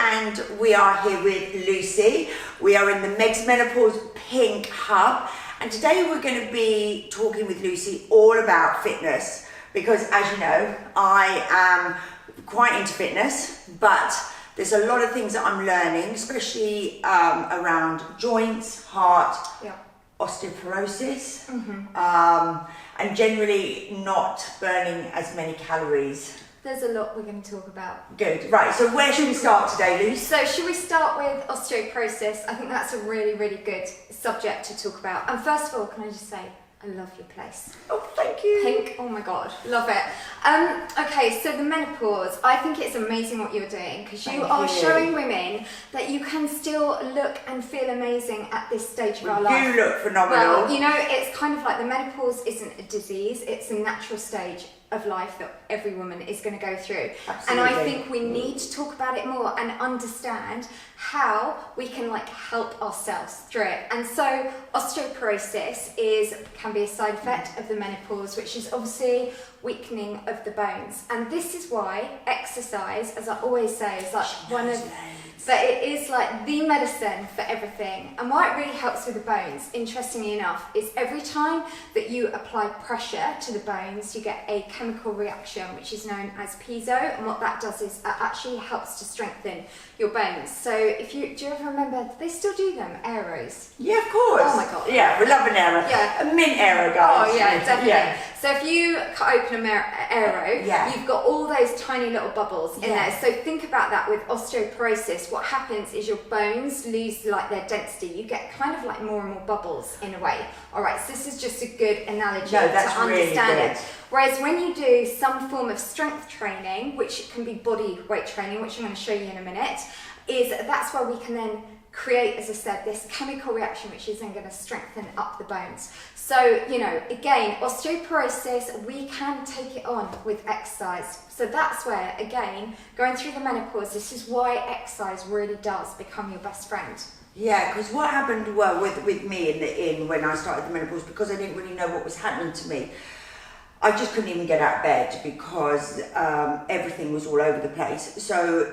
and we are here with Lucy. We are in the Megsmenopause Pink Hub, and today we're going to be talking with Lucy all about fitness, because as you know, I am quite into fitness, but there's a lot of things that I'm learning, especially around joints, heart, osteoporosis, and generally not burning as many calories. There's a lot we're going to talk about. Good. Right, so where should we start today, Luce? So should we start with osteoporosis? I think that's a really, really good subject to talk about. And first of all, can I just say, I love your place. Oh, thank you. Pink, oh my God, love it. Okay, so the menopause, I think it's amazing what you're doing, because you are showing women that you can still look and feel amazing at this stage of our life. You look phenomenal. Well, you know, it's kind of like the menopause isn't a disease, it's a natural stage of life that every woman is going to go through. Absolutely. And I think we need to talk about it more and understand how we can help ourselves through it. And so osteoporosis can be a side effect of the menopause, which is obviously weakening of the bones. And this is why exercise, as I always say, is but it is like the medicine for everything. And why it really helps with the bones, interestingly enough, is every time that you apply pressure to the bones, you get a chemical reaction, which is known as piezo. And what that does is it actually helps to strengthen your bones. So do you ever remember, do they still do them, aeros? Yeah, of course. Oh my God. Yeah, we love an aero. Yeah. A mint aero, guys. Oh yeah, definitely. Yeah. So if you cut open an aero, you've got all those tiny little bubbles in there. So think about that with osteoporosis. What happens is your bones lose their density. You get kind of more and more bubbles in a way. All right, so this is just a good analogy to understand really it. Whereas when you do some form of strength training, which can be body weight training, which I'm going to show you in a minute, that's where we can then create, as I said, this chemical reaction, which is then going to strengthen up the bones. So, again, osteoporosis, we can take it on with exercise. So that's where, again, going through the menopause, this is why exercise really does become your best friend. Yeah, because what happened with me in the inn when I started the menopause, because I didn't really know what was happening to me, I just couldn't even get out of bed because everything was all over the place. So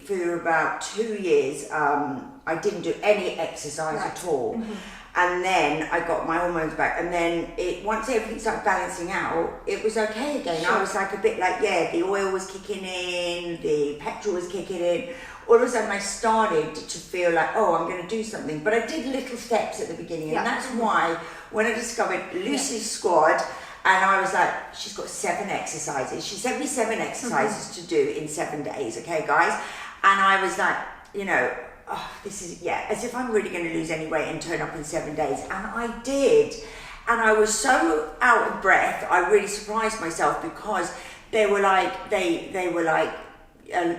for about 2 years, I didn't do any exercise at all. Mm-hmm. And then I got my hormones back, and then once everything started balancing out, it was okay again. Sure. I was a bit the oil was kicking in, the petrol was kicking in. All of a sudden I started to feel I'm going to do something. But I did little steps at the beginning, and that's why when I discovered Lucy's squad, and I was like, she's got 7 exercises. She sent me 7 exercises to do in 7 days, okay, guys? And I was like, this is, as if I'm really going to lose any weight and turn up in 7 days. And I did. And I was so out of breath, I really surprised myself, because they were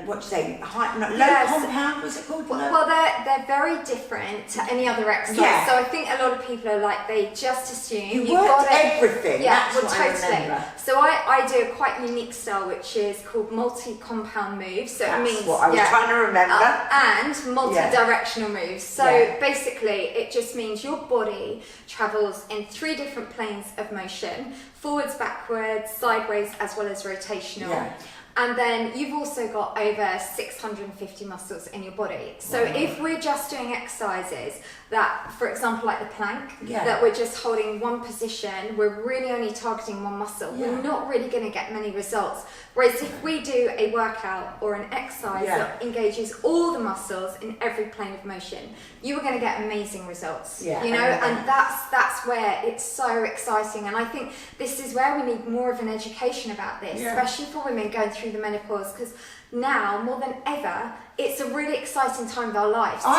what do you say, low compound, was it called? Well, they're very different to any other exercise. Yeah. So I think a lot of people are they just assume you've got everything. Yeah, that's what totally. I remember. So I do a quite unique style, which is called multi-compound moves. So that's it means what I was trying to remember. And multi-directional moves. So basically, it just means your body travels in 3 different planes of motion: forwards, backwards, sideways, as well as rotational. Yeah. And then you've also got over 650 muscles in your body. So if we're just doing exercises that, for example, like the plank, that we're just holding one position, we're really only targeting one muscle, we're not really going to get many results. Whereas if we do a workout or an exercise that engages all the muscles in every plane of motion, you are going to get amazing results. And that's where it's so exciting. And I think this is where we need more of an education about this, especially for women going through the menopause, because now more than ever it's a really exciting time of our lives. Oh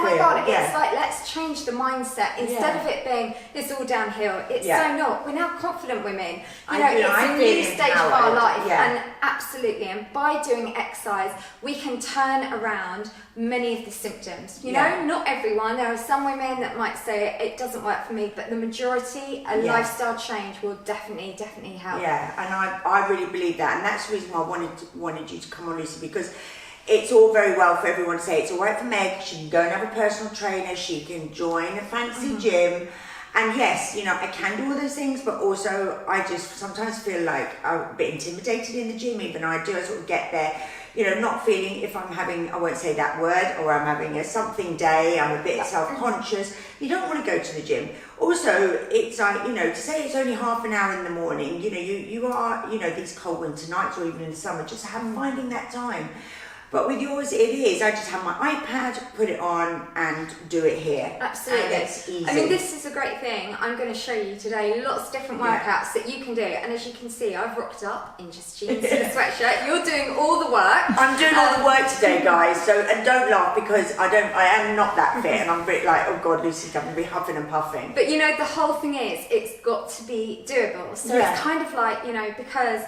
my God, it's let's change the mindset. Instead of it being it's all downhill, it's so not. We're now confident women. It's a new stage of our life. And absolutely, and by doing exercise we can turn around many of the symptoms. Not everyone. There are some women that might say it doesn't work for me, but the majority, a lifestyle change will definitely help. Yeah, and I really believe that, and that's the reason why I wanted you to come on, Lucy, because it's all very well for everyone to say it's all right for Meg, she can go and have a personal trainer, she can join a fancy gym, and yes, I can do all those things, but also I just sometimes feel like I'm a bit intimidated in the gym. Even though I sort of get there, not feeling if I'm having, I won't say that word, or I'm having a something day, I'm a bit self-conscious. You don't want to go to the gym. Also, it's like, to say it's only half an hour in the morning, you are, these cold winter nights or even in the summer, just finding that time. But with yours, it is. I just have my iPad, put it on, and do it here. Absolutely. And it's easy. I mean, this is a great thing. I'm going to show you today lots of different workouts that you can do. And as you can see, I've rocked up in just jeans and a sweatshirt. You're doing all the work. I'm doing all the work today, guys. So, and don't laugh because I am not that fit, and I'm a bit like, oh God, Lucy's going to be huffing and puffing. But the whole thing is, it's got to be doable. So it's kind of like, because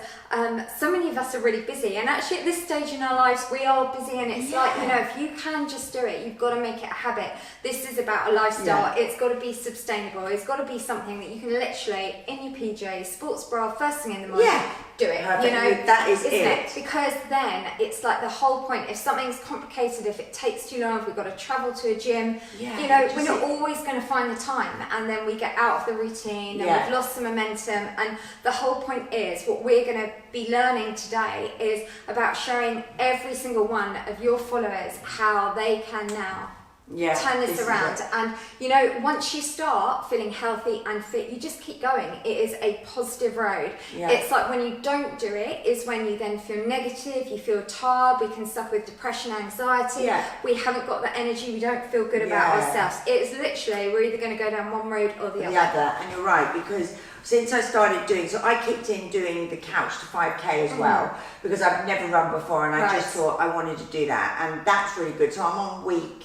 so many of us are really busy, and actually at this stage in our lives, we are busy, and it's like, if you can just do it, you've got to make it a habit. This is about a lifestyle. It's got to be sustainable. It's got to be something that you can literally, in your PJs, sports bra, first thing in the morning, do it. That is it. Because then it's like the whole point. If something's complicated, if it takes too long, if we've got to travel to a gym, we're not always going to find the time, and then we get out of the routine and we've lost some momentum. And the whole point is, what we're going to be learning today is about showing every single one of your followers how they can now turn this around. And once you start feeling healthy and fit, you just keep going. It is a positive road. It's like when you don't do it is when you then feel negative, you feel tired, we can suffer with depression, anxiety, we haven't got the energy, we don't feel good about ourselves. It's literally, we're either going to go down one road or the other. And you're right, because since I started so I kicked in doing the couch to 5K as well, because I've never run before, and I just thought I wanted to do that, and that's really good. So I'm on week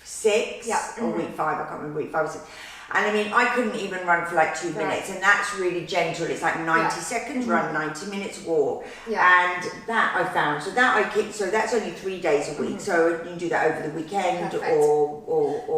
6 or week 5, I can't remember, week 5 or 6. And I mean, I couldn't even run for like 2 minutes, and that's really gentle. It's like 90 seconds run, 90 minutes walk, and that I found. So that I kicked. So that's only 3 days a week. So you can do that over the weekend, or.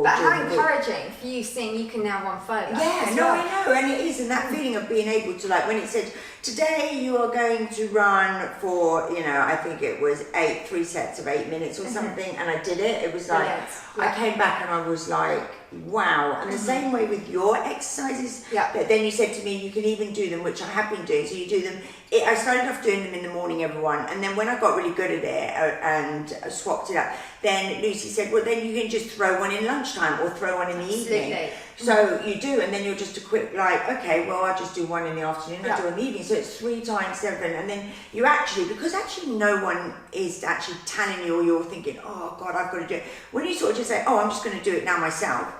But how encouraging for you, seeing you can now run further. I know, and it is, and that feeling of being able to, like, when it said today you are going to run for, I think it was 3 sets of 8 minutes or something, and I did it. It was like I came back and I was like, wow. And the same way with your exercises, that then you said to me you can even do them, which I have been doing. So you do them. I started off doing them in the morning, everyone, and then when I got really good at it and swapped it up, then Lucy said, well, then you can just throw one in lunchtime or throw one in the evening. So you do, and then you're just a quick, like, okay, well, I just do one in the afternoon, I do in the evening. So it's 3 times 7, and then you actually, because actually no one is actually telling you, or you're thinking, oh God, I've got to do it. When you sort of just say, oh, I'm just going to do it now myself,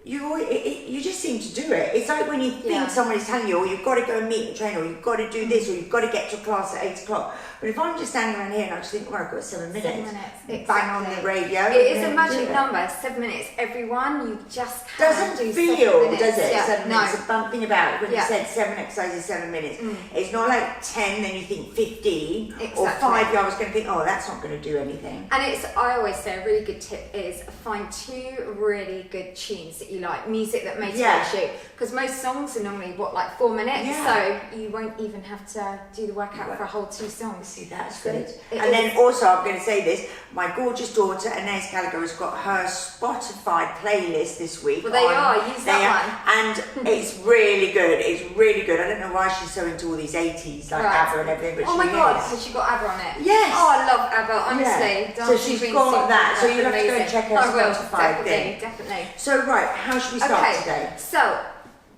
you just seem to do it. It's like when you think somebody's telling you, or you've got to go and meet a trainer, or you've got to do this, or you've got to get to class at 8 o'clock. But if I'm just standing around here and I just think, well, I've got 7 minutes. 7 minutes, exactly. Bang on the radio. It is a magic number, 7 minutes. Everyone, you just can't doesn't do feel, 7 minutes. does it? 7 minutes. No. A bump thing about it, when you said 7 exercises, 7 minutes. It's not like 10, then you think 15, or 5. I was going to think, oh, that's not going to do anything. And I always say a really good tip is find 2 really good tunes that you like, music that motivates you, because most songs are normally like 4 minutes, so you won't even have to do the workout for a whole 2 songs. See, that's good. And then also, I'm going to say this, my gorgeous daughter Inez Gallagher has got her Spotify playlist this week. Well, use that one. And it's really good. It's really good. I don't know why she's so into all these 80s, like ABBA and everything, but my God, has she got ABBA on it? Yes. Oh, I love ABBA, honestly. So she's got that, so you'll have to go and check her Spotify thing. Definitely. So how should we start today? So,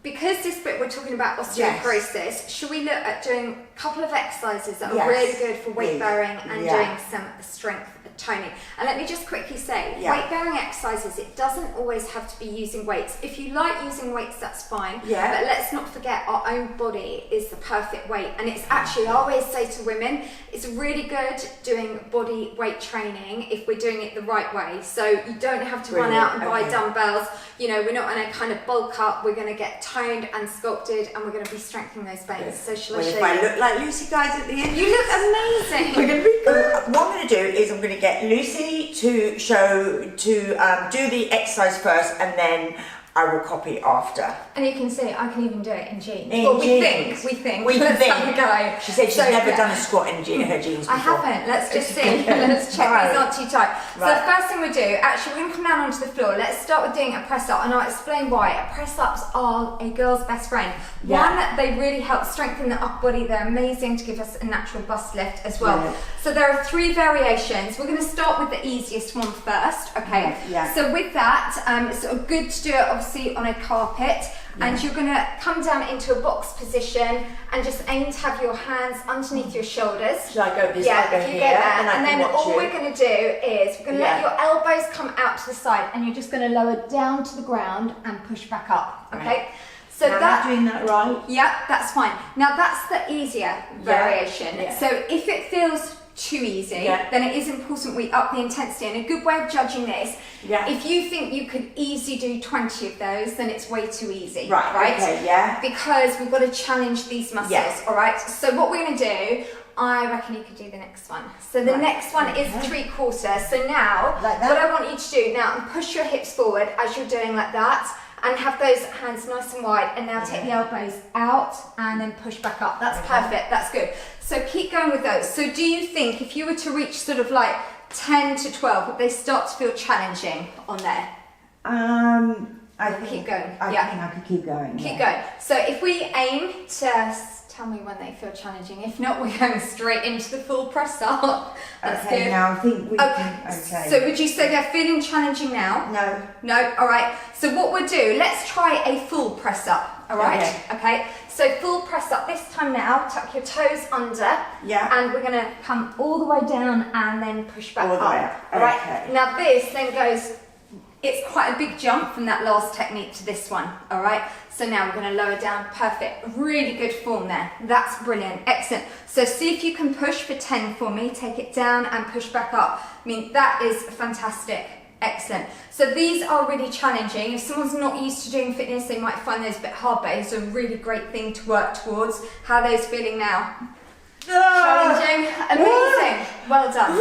because this bit we're talking about osteoporosis, should we look at doing a couple of exercises that are really good for weight bearing and doing some strength toning? And let me just quickly say, weight bearing exercises, it doesn't always have to be using weights. If you like using weights, that's fine. But let's not forget, our own body is the perfect weight. And it's actually, I always say to women, it's really good doing body weight training if we're doing it the right way. So you don't have to run out and buy dumbbells. We're not going to kind of bulk up. We're going to get toned and sculpted, and we're going to be strengthening those veins. So shall I show you? If I look like Lucy, guys, at the end, you look amazing. We're going to be good. What I'm going to do is I'm going to get Lucy to do the exercise first, and then I will copy after. And you can see I can even do it in jeans. In well, jeans. We think. We Let's think. have a go. She said she's never done a squat in her jeans before. I haven't. Let's just see. Let's check these aren't too tight. So Right. the first thing we do, actually, we're going to come down onto the floor. Let's start with doing a press up, and I'll explain why. Press ups are a girl's best friend. Yeah. One, they really help strengthen the upper body. They're amazing to give us a natural bust lift as well. Yeah. So there are 3 variations. We're going to start with the easiest one first. Okay. Yeah. So with that, it's sort of good to do it obviously on a carpet. And you're going to come down into a box position and just aim to have your hands underneath your shoulders. Should I go this? Yeah, I go if you here, get that. And I can then watch all you. we're going to do is we're going to let your elbows come out to the side, and you're just going to lower down to the ground and push back up. Okay. Right. So Am that. I doing that right? Yeah, that's fine. Now that's the easier variation. Yeah. So if it feels too easy, then it is important we up the intensity. And a good way of judging this, if you think you could easily do 20 of those, then it's way too easy. Right? Okay, yeah. Because we've got to challenge these muscles, all right? So what we're going to do, I reckon you could do the next one. So the next one is 3/4. So now, Like that? what I want you to do now, push your hips forward as you're doing like that, and have those hands nice and wide, and now take the elbows out and then push back up. That's perfect, that's good. So keep going with those. So do you think if you were to reach sort of like 10 to 12, would they start to feel challenging on there? I think, Keep going. I think I could keep going. Keep going. So if we aim to tell me when they feel challenging. If not, we're going straight into the full press up. That's okay, good. now I think we can. Okay. So would you say they're feeling challenging now? No. No? All right. So what we'll do, let's try a full press up. All right? Okay. So full press up. This time now, tuck your toes under. Yeah. And we're going to come all the way down and then push back all the way up. up. All right. Okay. Now this then goes, it's quite a big jump from that last technique to this one. All right. So now we're going to lower down. Perfect. Really good form there. That's brilliant. Excellent. So see if you can push for 10 for me. Take it down and push back up. I mean, that is fantastic. Excellent. So these are really challenging. If someone's not used to doing fitness, they might find those a bit hard, but it's a really great thing to work towards. How are those feeling now? Challenging. Amazing. Well done.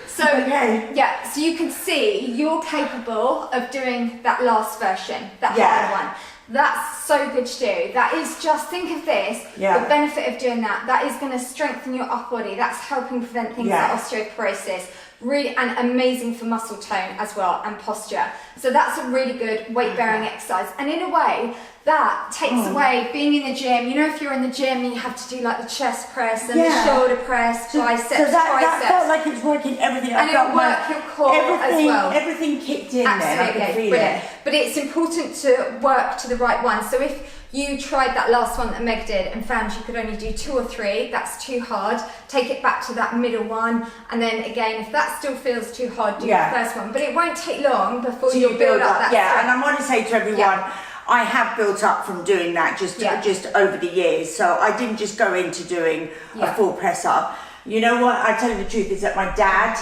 So, yeah, so you can see you're capable of doing that last version, that harder one. That's so good to do. That is just, think of this, the benefit of doing that. That is going to strengthen your upper body. That's helping prevent things like osteoporosis. Really, and amazing for muscle tone as well, and posture. So that's a really good weight-bearing exercise. And in a way, that takes away being in the gym. You know, if you're in the gym and you have to do like the chest press and the shoulder press, biceps, so that triceps. felt like it's working everything. And it'll work your core as well. Everything kicked in there. I could feel brilliant. it. But it's important to work to the right one. So if you tried that last one that Meg did and found you could only do 2 or 3, that's too hard. Take it back to that middle one, and then again, if that still feels too hard, do the first one. But it won't take long before you build up that strength. And I want to say to everyone, I have built up from doing that just over the years. So I didn't just go into doing a full press up. You know what? I tell you the truth is that my dad,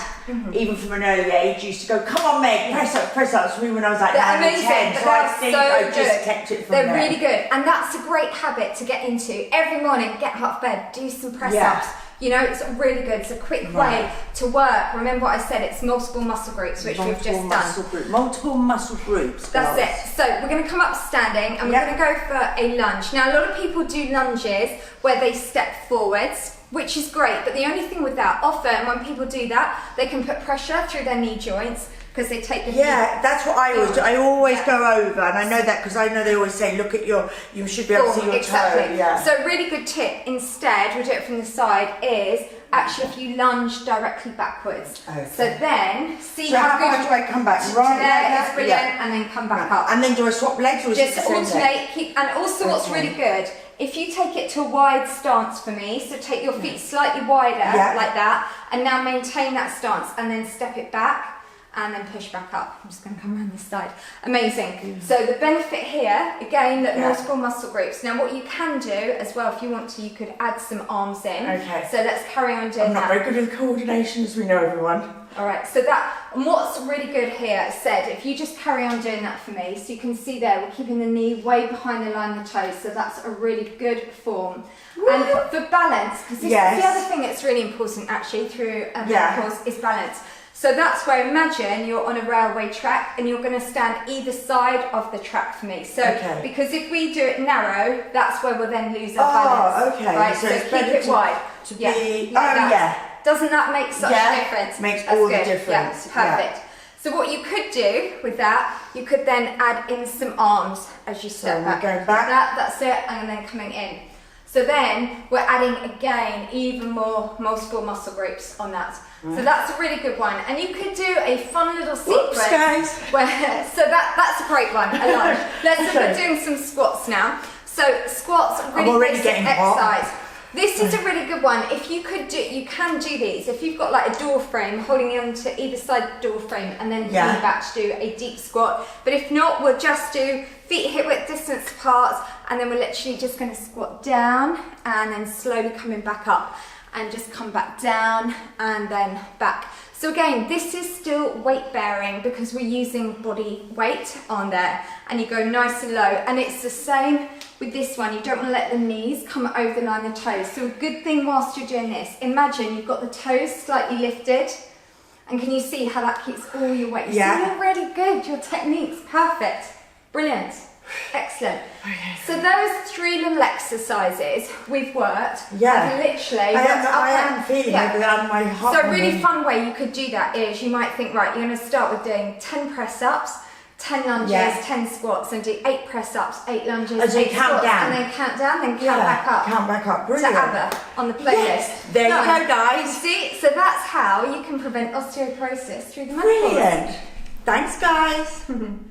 even from an early age, used to go, "Come on, Meg, press ups." For me when I was like 9 or 10. So I think I just kept it from there. They're really good, and that's a great habit to get into. Every morning, get out of bed, do some press ups. You know, it's really good. It's a quick way to work. Remember what I said, it's multiple muscle groups, which we've just done. Multiple muscle groups. That's it. So we're going to come up standing, and we're going to go for a lunge. Now, a lot of people do lunges where they step forwards, which is great. But the only thing with that, often when people do that, they can put pressure through their knee joints, because they take the that's what I always do. I always go over, and I know that because I know they always say, look at you should be able to see your toe. So a really good tip, instead, we'll do it from the side, is actually if you lunge directly backwards. So then, see how good do I come back? Right there, is brilliant, and then come back up. And then do I swap legs, or is just it the same alternate, and also what's really good, if you take it to a wide stance for me, so take your feet slightly wider like that, and now maintain that stance, and then step it back, and then push back up. I'm just going to come around this side. Amazing. So the benefit here, again, that multiple muscle groups. Now what you can do as well, if you want to, you could add some arms in. Okay. So let's carry on doing that. I'm not very good with coordination, as we know, everyone. All right, so that, and what's really good here, said, if you just carry on doing that for me, so you can see there, we're keeping the knee way behind the line of the toes, so that's a really good form. Woo! And for balance, because this is the other thing that's really important actually through menopause, is balance. So that's where, imagine you're on a railway track and you're going to stand either side of the track for me. So, because if we do it narrow, that's where we'll then lose our balance. Okay. Right, so keep it wide. To be, yeah. Doesn't that make such a difference? Makes all the difference. Yeah, perfect. So what you could do with that, you could then add in some arms as you step back. Going back. That's it, and then coming in. So then we're adding again even more multiple muscle groups on that. So that's a really good one, and you could do a fun little sequence. Whoops, guys. Where, so that's a great one. I love. Let's look at doing some squats now. So squats, really basic exercise. This is a really good one. If you could do, you can do these. If you've got like a door frame, holding on to either side of the door frame, and then lean back to do a deep squat. But if not, we'll just do feet hip width distance apart, and then we're literally just going to squat down, and then slowly coming back up, and just come back down, and then back. So again, this is still weight bearing because we're using body weight on there, and you go nice and low, and it's the same with this one. You don't want to let the knees come over the line of the toes. So a good thing whilst you're doing this, imagine you've got the toes slightly lifted, and can you see how that keeps all your weight? Yeah. So you're really good, your technique's perfect, brilliant, excellent. So those 3 little exercises we've worked. Yeah. Literally. I am feeling it on my heart. So a really fun way you could do that is you might think, right, you're going to start with doing 10 press ups, 10 lunges, 10 squats, and do 8 press ups, 8 lunges, 8 squats, down. and then count down, then count back up. Count back up. Brilliant. To ABBA on the playlist. Yes. There you go, guys. See, so that's how you can prevent osteoporosis through the menopause. Brilliant. Thanks, guys.